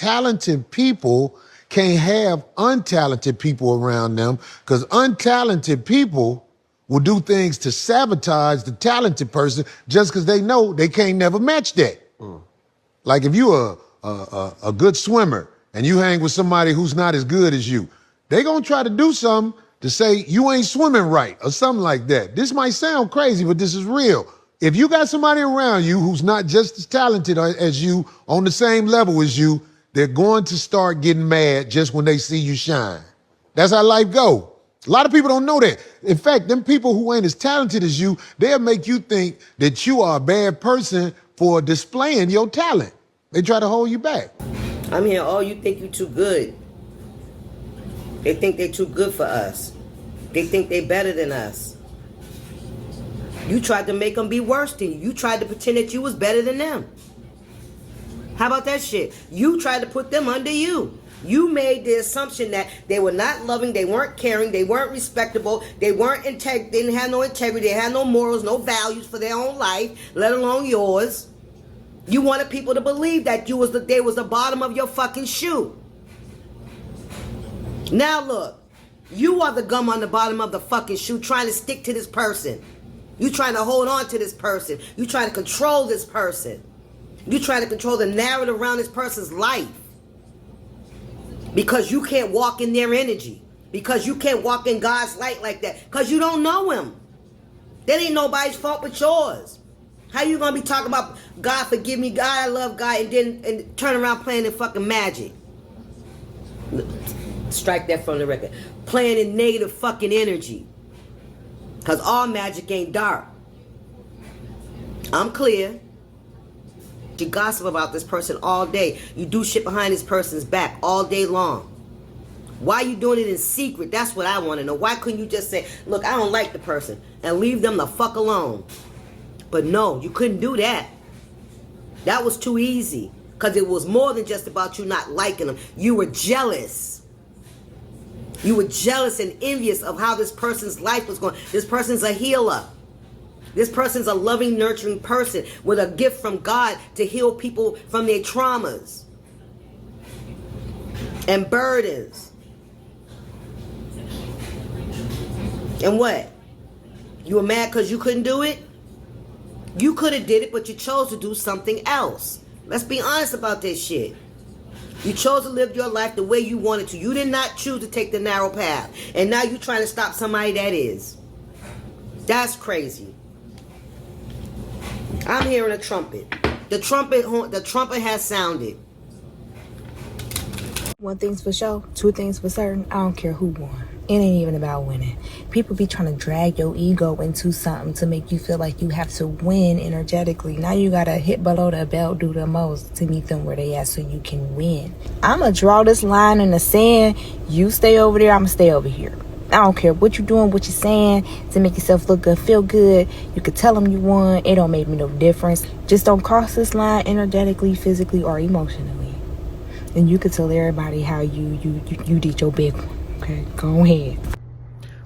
talented people can't have untalented people around them, because untalented people will do things to sabotage the talented person just because they know they can't never match that. Like if you're a good swimmer and you hang with somebody who's not as good as you, they gonna try to do something to say you ain't swimming right or something like that. This might sound crazy, but this is real. If you got somebody around you who's not just as talented as you, on the same level as you, they're going to start getting mad just when they see you shine. That's how life go. A lot of people don't know that. In fact, them people who ain't as talented as you, they'll make you think that you are a bad person for displaying your talent. They try to hold you back. I'm here, oh, you think you too good. They think they too good for us. They think they better than us. You tried to make them be worse than you. You tried to pretend that you was better than them. How about that shit? You tried to put them under you. You made the assumption that they were not loving, they weren't caring, they weren't respectable, they didn't have no integrity, they had no morals, no values for their own life, let alone yours. You wanted people to believe that they was the bottom of your fucking shoe. Now look, you are the gum on the bottom of the fucking shoe trying to stick to this person. You trying to hold on to this person. You trying to control this person. You trying to control the narrative around this person's life. Because you can't walk in their energy. Because you can't walk in God's light like that. Because you don't know him. That ain't nobody's fault but yours. How you gonna be talking about God forgive me, God I love God, and turn around playing in fucking magic? Strike that from the record. Playing in negative fucking energy. Because all magic ain't dark. I'm clear. You gossip about this person all day. You do shit behind this person's back all day long. Why are you doing it in secret? That's what I want to know. Why couldn't you just say, look, I don't like the person, and leave them the fuck alone? But no, you couldn't do that. That was too easy. Because it was more than just about you not liking them. You were jealous. You were jealous and envious of how this person's life was going. This person's a healer. This person's a loving, nurturing person with a gift from God to heal people from their traumas and burdens. And what? You were mad because you couldn't do it? You could have did it, but you chose to do something else. Let's be honest about this shit. You chose to live your life the way you wanted to. You did not choose to take the narrow path. And now you're trying to stop somebody that is. That's crazy. I'm hearing a trumpet. The trumpet has sounded. One thing's for sure, two things for certain. I don't care who won. It ain't even about winning. People be trying to drag your ego into something to make you feel like you have to win energetically. Now you gotta hit below the belt, do the most to meet them where they at so you can win. I'ma draw this line in the sand. You stay over there, I'ma stay over here. I don't care what you're doing, what you're saying to make yourself look good, feel good. You could tell them you won. It don't make me no difference. Just don't cross this line energetically, physically, or emotionally. And you could tell everybody how you did your big one. Okay, go ahead.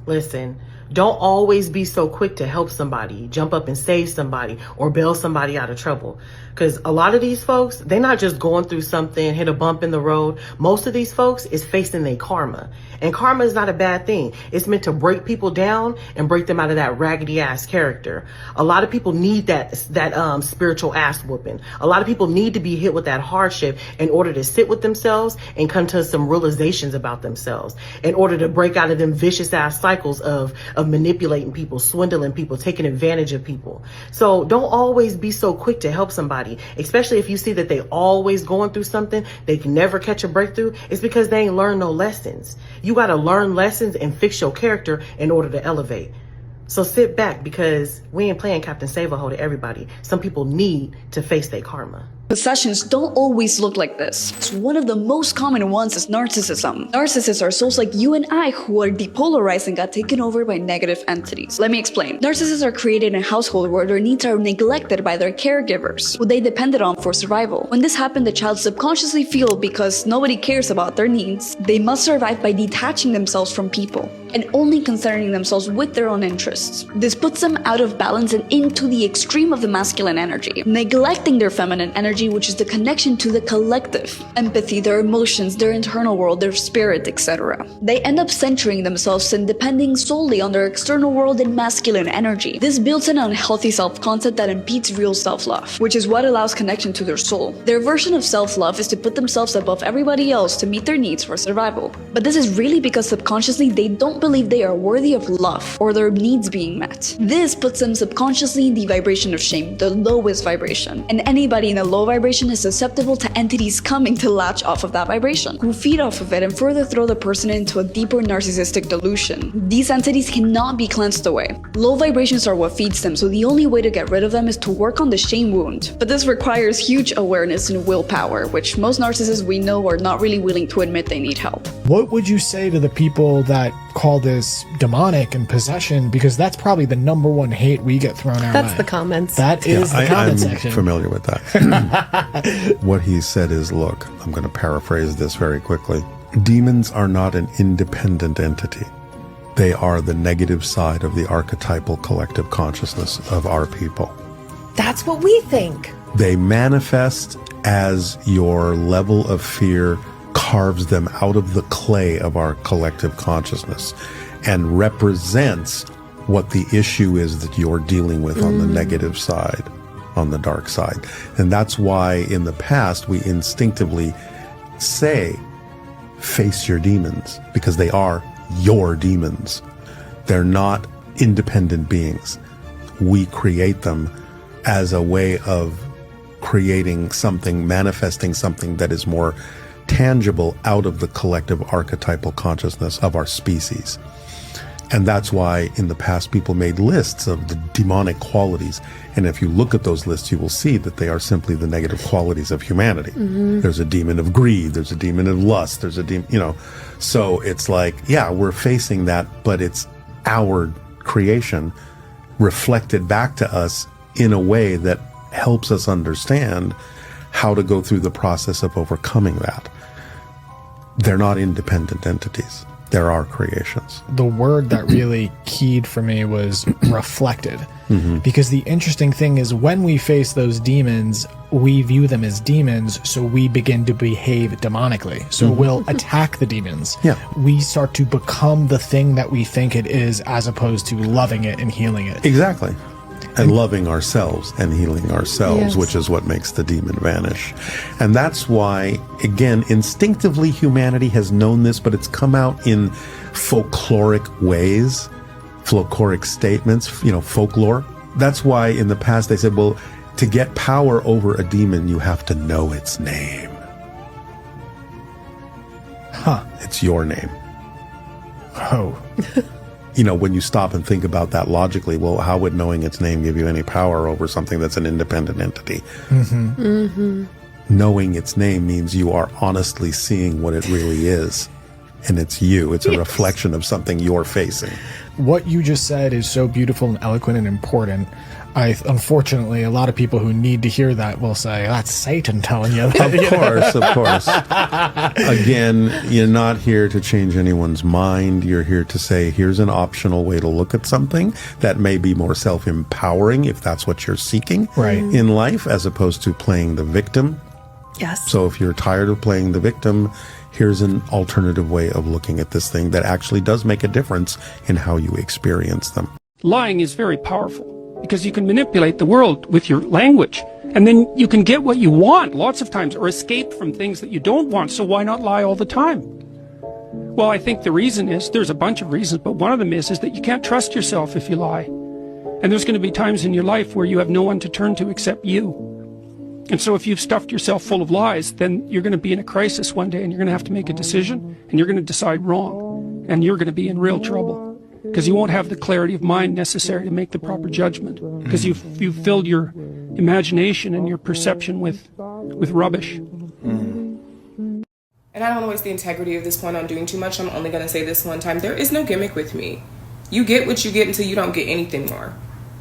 Listen, don't always be so quick to help somebody, jump up and save somebody, or bail somebody out of trouble. Because a lot of these folks, they're not just going through something, hit a bump in the road. Most of these folks is facing their karma. And karma is not a bad thing. It's meant to break people down and break them out of that raggedy ass character. A lot of people need that spiritual ass whooping. A lot of people need to be hit with that hardship in order to sit with themselves and come to some realizations about themselves, in order to break out of them vicious ass cycles of manipulating people, swindling people, taking advantage of people. So don't always be so quick to help somebody, especially if you see that they always going through something, they can never catch a breakthrough. It's because they ain't learned no lessons. You got to learn lessons and fix your character in order to elevate. So sit back, because we ain't playing Captain Save-A-Ho to everybody. Some people need to face their karma. Possessions don't always look like this. One of the most common ones is narcissism. Narcissists are souls like you and I who are depolarized and got taken over by negative entities. Let me explain. Narcissists are created in a household where their needs are neglected by their caregivers, who they depended on for survival. When this happens, the child subconsciously feels because nobody cares about their needs, they must survive by detaching themselves from people. and only concerning themselves with their own interests. This puts them out of balance and into the extreme of the masculine energy, neglecting their feminine energy, which is the connection to the collective, empathy, their emotions, their internal world, their spirit, etc. They end up centering themselves and depending solely on their external world and masculine energy. This builds an unhealthy self-concept that impedes real self-love, which is what allows connection to their soul. Their version of self-love is to put themselves above everybody else to meet their needs for survival. But this is really because subconsciously they don't believe they are worthy of love or their needs being met. This puts them subconsciously in the vibration of shame, the lowest vibration. And anybody in a low vibration is susceptible to entities coming to latch off of that vibration, who feed off of it and further throw the person into a deeper narcissistic delusion. These entities cannot be cleansed away. Low vibrations are what feeds them, so the only way to get rid of them is to work on the shame wound. But this requires huge awareness and willpower, which most narcissists we know are not really willing to admit they need help. What would you say to the people that call this demonic and possession? Because that's probably the number one hate we get thrown our way. That's the comments. That is the comment section. I'm familiar with that. What he said is, look, I'm going to paraphrase this very quickly. Demons are not an independent entity. They are the negative side of the archetypal collective consciousness of our people. That's what we think. They manifest as your level of fear carves them out of the clay of our collective consciousness and represents what the issue is that you're dealing with on the negative side, on the dark side. And that's why in the past we instinctively say, face your demons, because they are your demons. They're not independent beings. We create them as a way of creating something, manifesting something that is more tangible out of the collective archetypal consciousness of our species. And that's why in the past people made lists of the demonic qualities. And if you look at those lists, you will see that they are simply the negative qualities of humanity. There's a demon of greed, there's a demon of lust, there's a demon, so it's like, yeah, we're facing that, but it's our creation reflected back to us in a way that helps us understand how to go through the process of overcoming that. They're not independent entities. They're our creations. The word that really keyed for me was reflected. Because the interesting thing is when we face those demons, we view them as demons, so we begin to behave demonically. So we'll attack the demons. Yeah. We start to become the thing that we think it is as opposed to loving it and healing it. Exactly. And loving ourselves and healing ourselves, Yes. which is what makes the demon vanish. And that's why, again, instinctively humanity has known this, but it's come out in folkloric ways, folkloric statements, folklore. That's why in the past they said, well, to get power over a demon, you have to know its name. It's your name. Oh. When you stop and think about that logically, well, how would knowing its name give you any power over something that's an independent entity? Knowing its name means you are honestly seeing what it really is. And it's you. It's a reflection of something you're facing. What you just said is so beautiful and eloquent and important. Unfortunately, a lot of people who need to hear that will say, that's Satan telling you that. Of course. Again, you're not here to change anyone's mind. You're here to say, here's an optional way to look at something that may be more self-empowering if that's what you're seeking in life, as opposed to playing the victim. Yes. So if you're tired of playing the victim, here's an alternative way of looking at this thing that actually does make a difference in how you experience them. Lying is very powerful because you can manipulate the world with your language, and then you can get what you want lots of times or escape from things that you don't want. So why not lie all the time? Well, I think the reason is, there's a bunch of reasons, but one of them is that you can't trust yourself if you lie. And there's going to be times in your life where you have no one to turn to except you. And so if you've stuffed yourself full of lies, then you're going to be in a crisis one day and you're going to have to make a decision and you're going to decide wrong. And you're going to be in real trouble because you won't have the clarity of mind necessary to make the proper judgment because you've filled your imagination and your perception with rubbish. And I don't want to waste the integrity of this point on doing too much. I'm only going to say this one time. There is no gimmick with me. You get what you get until you don't get anything more.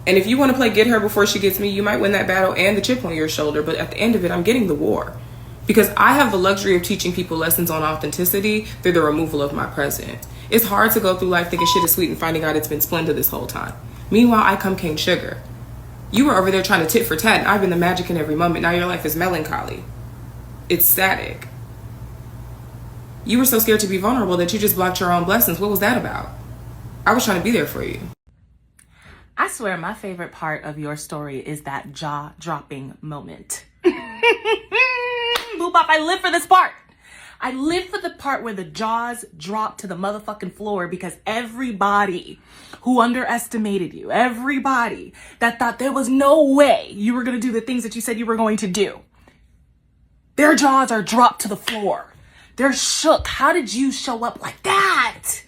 And if you want to play get her before she gets me, you might win that battle and the chip on your shoulder. But at the end of it, I'm getting the war. Because I have the luxury of teaching people lessons on authenticity through the removal of my present. It's hard to go through life thinking shit is sweet and finding out it's been Splenda this whole time. Meanwhile, I come King Sugar. You were over there trying to tit for tat, and I've been the magic in every moment. Now your life is melancholy. It's static. You were so scared to be vulnerable that you just blocked your own blessings. What was that about? I was trying to be there for you. I swear my favorite part of your story is that jaw-dropping moment. Boop-bop, I live for this part. I live for the part where the jaws drop to the motherfucking floor because everybody who underestimated you, everybody that thought there was no way you were going to do the things that you said you were going to do, their jaws are dropped to the floor. They're shook. How did you show up like that?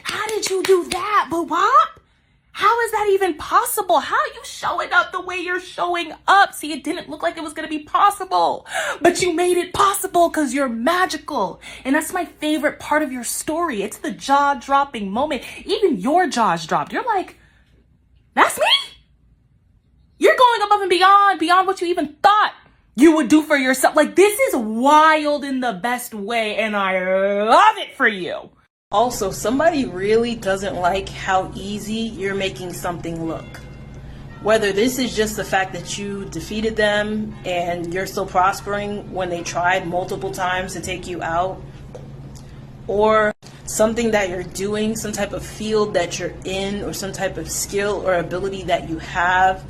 How did you do that, Boop-bop? How is that even possible? How are you showing up the way you're showing up? See, it didn't look like it was going to be possible, but you made it possible because you're magical. And that's my favorite part of your story. It's the jaw-dropping moment. Even your jaws dropped. You're like, that's me? You're going above and beyond what you even thought you would do for yourself. Like, this is wild in the best way, and I love it for you. Also, somebody really doesn't like how easy you're making something look. Whether this is just the fact that you defeated them and you're still prospering when they tried multiple times to take you out, or something that you're doing, some type of field that you're in, or some type of skill or ability that you have,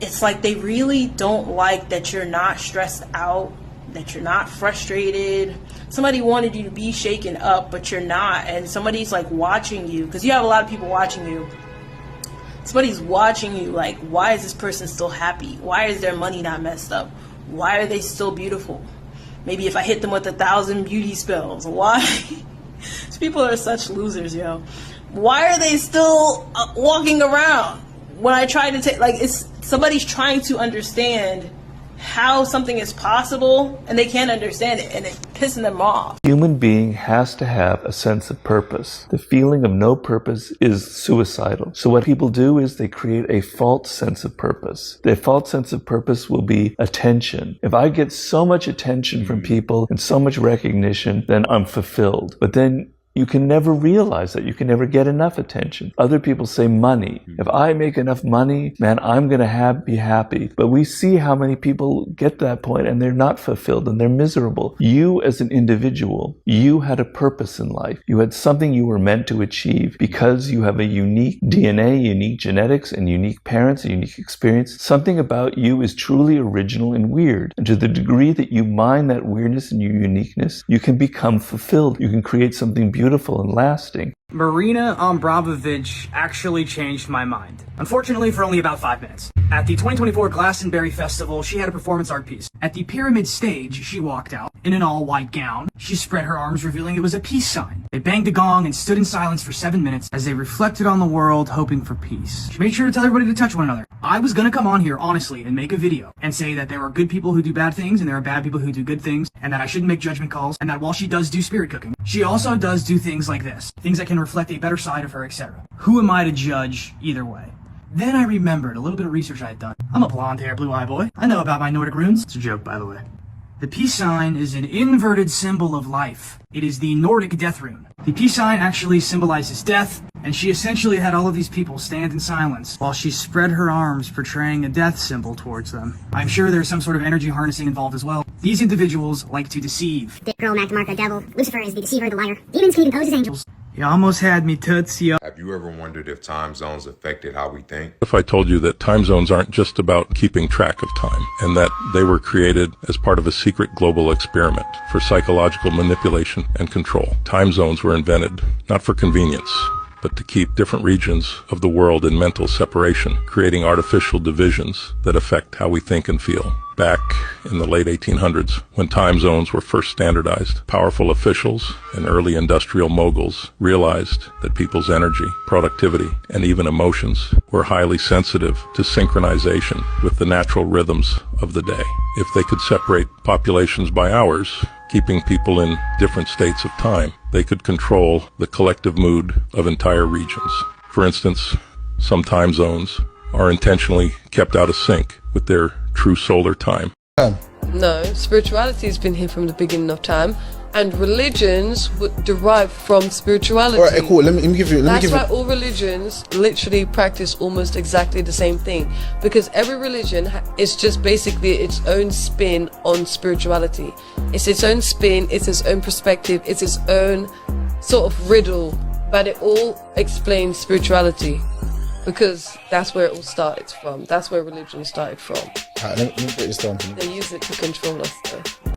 it's like they really don't like that you're not stressed out, that you're not frustrated. Somebody wanted you to be shaken up, but you're not, and somebody's like watching you, because you have a lot of people watching you. Somebody's watching you like, why is this person still happy? Why is their money not messed up? Why are they still beautiful? Maybe if I hit them with 1,000 beauty spells, why? These people are such losers, yo. Why are they still walking around? When I try to take, like, it's somebody's trying to understand how something is possible, and they can't understand it, and it's pissing them off. Human being has to have a sense of purpose. The feeling of no purpose is suicidal. So what people do is they create a false sense of purpose. Their false sense of purpose will be attention. If I get so much attention from people and so much recognition, then I'm fulfilled. But then you can never realize that. You can never get enough attention. Other people say money. If I make enough money, man, I'm going to be happy. But we see how many people get to that point and they're not fulfilled and they're miserable. You as an individual, you had a purpose in life. You had something you were meant to achieve because you have a unique DNA, unique genetics, and unique parents, a unique experience. Something about you is truly original and weird. And to the degree that you mind that weirdness and your uniqueness, you can become fulfilled. You can create something beautiful and lasting. Marina Abramovich actually changed my mind. Unfortunately, for only about 5 minutes. At the 2024 Glastonbury Festival, she had a performance art piece. At the pyramid stage, she walked out in an all-white gown. She spread her arms, revealing it was a peace sign. They banged a gong and stood in silence for 7 minutes as they reflected on the world, hoping for peace. She made sure to tell everybody to touch one another. I was gonna come on here, honestly, and make a video and say that there are good people who do bad things and there are bad people who do good things, and that I shouldn't make judgment calls, and that while she does do spirit cooking, she also does do things like this. Things that can reflect a better side of her, etc. Who am I to judge either way? Then I remembered a little bit of research I had done. I'm a blonde-haired, blue-eyed boy. I know about my Nordic runes. It's a joke, by the way. The peace sign is an inverted symbol of life. It is the Nordic death rune. The peace sign actually symbolizes death, and she essentially had all of these people stand in silence while she spread her arms, portraying a death symbol towards them. I'm sure there's some sort of energy harnessing involved as well. These individuals like to deceive. The girl, Mac, Mark, the devil. Lucifer is the deceiver, the liar. Demons can even pose as angels. You almost had me tootsie. Have you ever wondered if time zones affected how we think? If I told you that time zones aren't just about keeping track of time, and that they were created as part of a secret global experiment for psychological manipulation and control. Time zones were invented not for convenience, but to keep different regions of the world in mental separation, creating artificial divisions that affect how we think and feel. Back in the late 1800s, when time zones were first standardized, powerful officials and early industrial moguls realized that people's energy, productivity, and even emotions were highly sensitive to synchronization with the natural rhythms of the day. If they could separate populations by hours, keeping people in different states of time, they could control the collective mood of entire regions. For instance, some time zones are intentionally kept out of sync with their true solar time. No, spirituality has been here from the beginning of time. And religions would derive from spirituality. All right, cool. Let me give you. That's why all religions literally practice almost exactly the same thing, because every religion is just basically its own spin on spirituality. It's its own spin, it's its own perspective, it's its own sort of riddle, but it all explains spirituality, because that's where it all started from. That's where religion started from. Let me break this down. They use it to control us though.